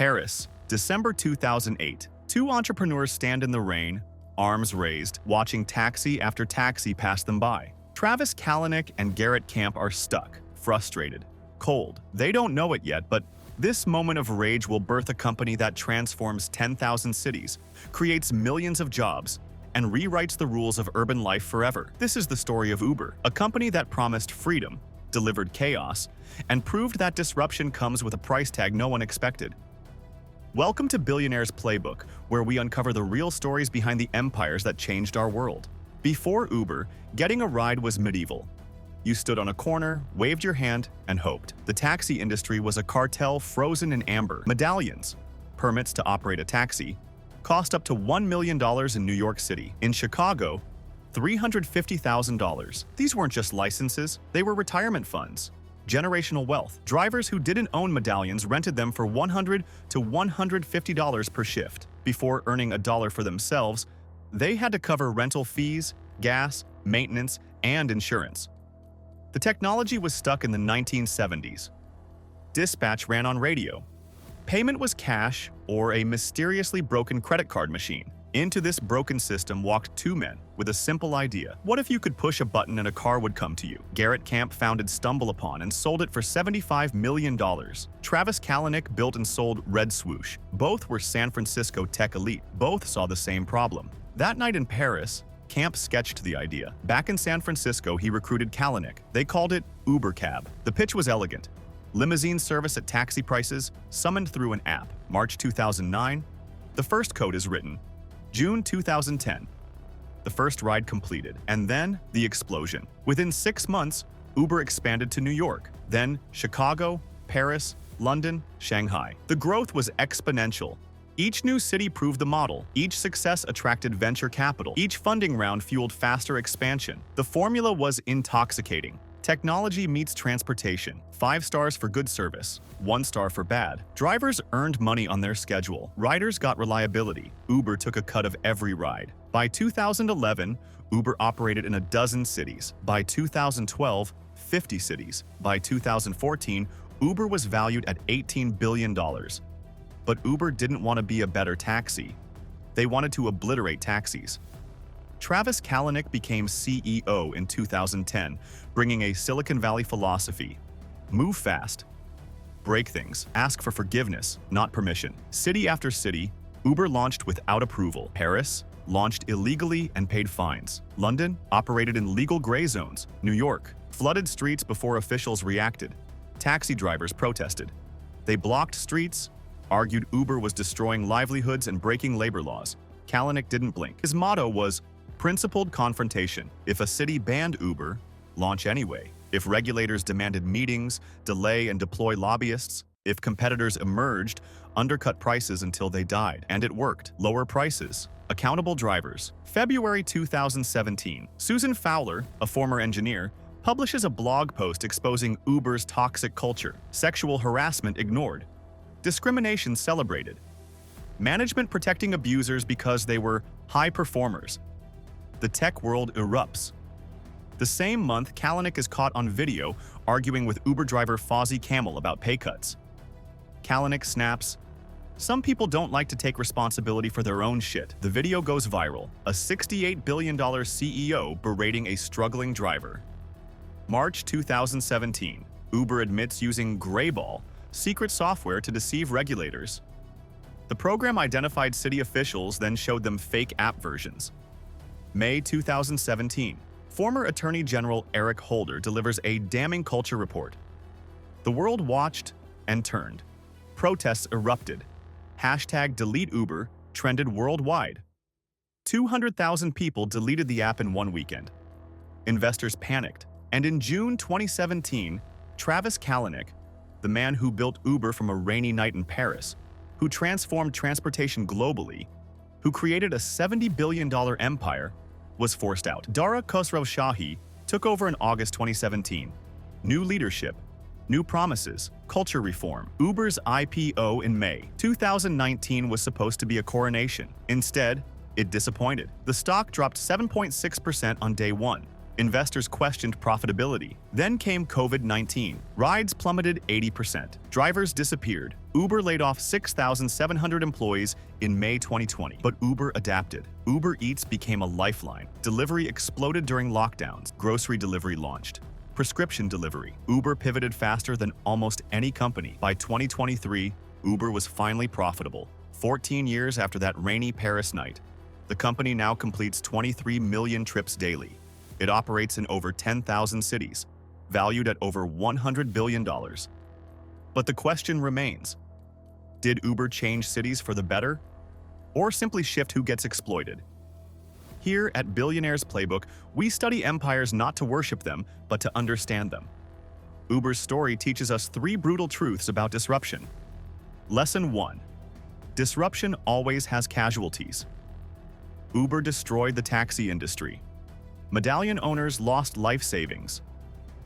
Paris, December 2008. Two entrepreneurs stand in the rain, arms raised, watching taxi after taxi pass them by. Travis Kalanick and Garrett Camp are stuck, frustrated, cold. They don't know it yet, but this moment of rage will birth a company that transforms 10,000 cities, creates millions of jobs, and rewrites the rules of urban life forever. This is the story of Uber, a company that promised freedom, delivered chaos, and proved that disruption comes with a price tag no one expected. Welcome to Billionaire's Playbook, where we uncover the real stories behind the empires that changed our world. Before Uber, getting a ride was medieval. You stood on a corner, waved your hand, and hoped. The taxi industry was a cartel frozen in amber. Medallions, permits to operate a taxi, cost up to $1 million in New York City. In Chicago, $350,000. These weren't just licenses, they were retirement funds. Generational wealth. Drivers who didn't own medallions rented them for $100 to $150 per shift. Before earning a dollar for themselves, they had to cover rental fees, gas, maintenance, and insurance. The technology was stuck in the 1970s. Dispatch ran on radio. Payment was cash or a mysteriously broken credit card machine. Into this broken system walked two men with a simple idea. What if you could push a button and a car would come to you? Garrett Camp founded StumbleUpon and sold it for $75 million. Travis Kalanick built and sold Red Swoosh. Both were San Francisco tech elite. Both saw the same problem. That night in Paris, Camp sketched the idea. Back in San Francisco, he recruited Kalanick. They called it Uber Cab. The pitch was elegant. Limousine service at taxi prices, summoned through an app. March 2009. The first code is written. June 2010. The first ride completed. And then, the explosion. Within 6 months, Uber expanded to New York, then Chicago, Paris, London, Shanghai. The growth was exponential. Each new city proved the model. Each success attracted venture capital. Each funding round fueled faster expansion. The formula was intoxicating. Technology meets transportation. 5 stars for good service, 1 star for bad. Drivers earned money on their schedule. Riders got reliability. Uber took a cut of every ride. By 2011, Uber operated in a dozen cities. By 2012, 50 cities. By 2014, Uber was valued at $18 billion. But Uber didn't want to be a better taxi. They wanted to obliterate taxis. Travis Kalanick became CEO in 2010, bringing a Silicon Valley philosophy. Move fast. Break things. Ask for forgiveness, not permission. City after city, Uber launched without approval. Paris launched illegally and paid fines. London operated in legal gray zones. New York flooded streets before officials reacted. Taxi drivers protested. They blocked streets, argued Uber was destroying livelihoods and breaking labor laws. Kalanick didn't blink. His motto was principled confrontation. If a city banned Uber, launch anyway. If regulators demanded meetings, delay and deploy lobbyists. If competitors emerged, undercut prices until they died. And it worked. Lower prices. Accountable drivers. February 2017. Susan Fowler, a former engineer, publishes a blog post exposing Uber's toxic culture. Sexual harassment ignored. Discrimination celebrated. Management protecting abusers because they were high performers. The tech world erupts. The same month, Kalanick is caught on video arguing with Uber driver Fozzie Camel about pay cuts. Kalanick snaps, "Some people don't like to take responsibility for their own shit." The video goes viral, a $68 billion CEO berating a struggling driver. March 2017, Uber admits using Greyball, secret software to deceive regulators. The program identified city officials, then showed them fake app versions. May 2017, former Attorney General Eric Holder delivers a damning culture report. The world watched and turned. Protests erupted. #DeleteUber trended worldwide. 200,000 people deleted the app in one weekend. Investors panicked. And in June 2017, Travis Kalanick, the man who built Uber from a rainy night in Paris, who transformed transportation globally, who created a $70 billion empire, was forced out. Dara Khosrowshahi took over in August 2017. New leadership, new promises, culture reform. Uber's IPO in May 2019 was supposed to be a coronation. Instead, it disappointed. The stock dropped 7.6% on day one. Investors questioned profitability. Then came COVID-19. Rides plummeted 80%. Drivers disappeared. Uber laid off 6,700 employees in May 2020, but Uber adapted. Uber Eats became a lifeline. Delivery exploded during lockdowns. Grocery delivery launched. Prescription delivery. Uber pivoted faster than almost any company. By 2023, Uber was finally profitable. 14 years after that rainy Paris night, the company now completes 23 million trips daily. It operates in over 10,000 cities, valued at over $100 billion. But the question remains, did Uber change cities for the better, or simply shift who gets exploited? Here at Billionaire's Playbook, we study empires not to worship them, but to understand them. Uber's story teaches us 3 brutal truths about disruption. Lesson 1. Disruption always has casualties. Uber destroyed the taxi industry. Medallion owners lost life savings.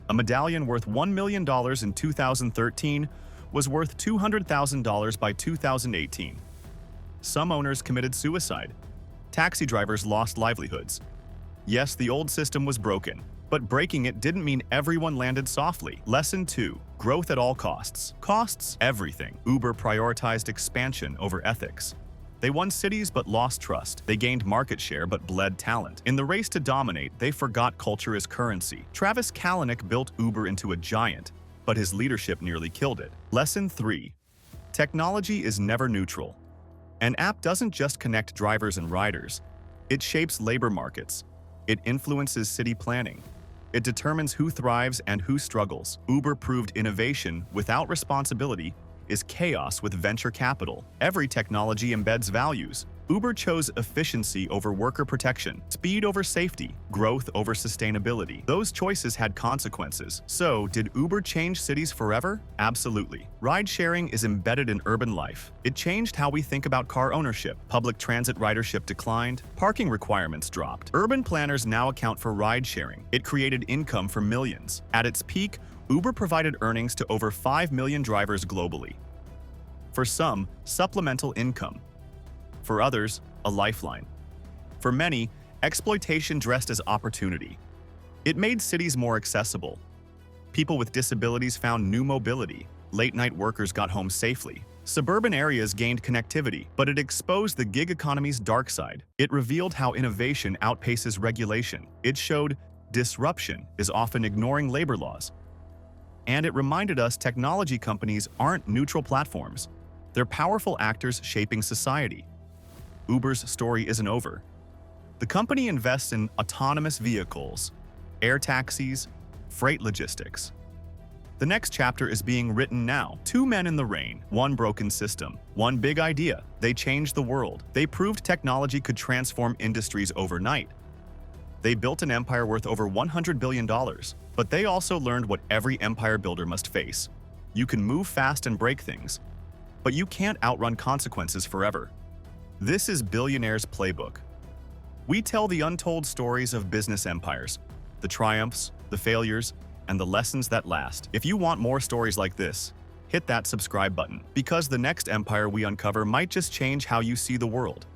A medallion worth $1 million in 2013 was worth $200,000 by 2018. Some owners committed suicide. Taxi drivers lost livelihoods. Yes, the old system was broken, but breaking it didn't mean everyone landed softly. Lesson 2. Growth at all costs. Costs everything. Uber prioritized expansion over ethics. They won cities but lost trust. They gained market share but bled talent. In the race to dominate, they forgot culture is currency. Travis Kalanick built Uber into a giant, but his leadership nearly killed it. Lesson 3. Technology is never neutral. An app doesn't just connect drivers and riders. It shapes labor markets. It influences city planning. It determines who thrives and who struggles. Uber proved innovation without responsibility is chaos with venture capital. Every technology embeds values. Uber chose efficiency over worker protection, speed over safety, growth over sustainability. Those choices had consequences. So, did Uber change cities forever? Absolutely. Ride-sharing is embedded in urban life. It changed how we think about car ownership. Public transit ridership declined. Parking requirements dropped. Urban planners now account for ride-sharing. It created income for millions. At its peak, Uber provided earnings to over 5 million drivers globally. For some, supplemental income. For others, a lifeline. For many, exploitation dressed as opportunity. It made cities more accessible. People with disabilities found new mobility. Late-night workers got home safely. Suburban areas gained connectivity, but it exposed the gig economy's dark side. It revealed how innovation outpaces regulation. It showed disruption is often ignoring labor laws. And it reminded us technology companies aren't neutral platforms. They're powerful actors shaping society. Uber's story isn't over. The company invests in autonomous vehicles, air taxis, freight logistics. The next chapter is being written now. 2 men in the rain, 1 broken system, 1 big idea. They changed the world. They proved technology could transform industries overnight. They built an empire worth over $100 billion, but they also learned what every empire builder must face. You can move fast and break things, but you can't outrun consequences forever. This is Billionaire's Playbook. We tell the untold stories of business empires, the triumphs, the failures, and the lessons that last. If you want more stories like this, hit that subscribe button, because the next empire we uncover might just change how you see the world.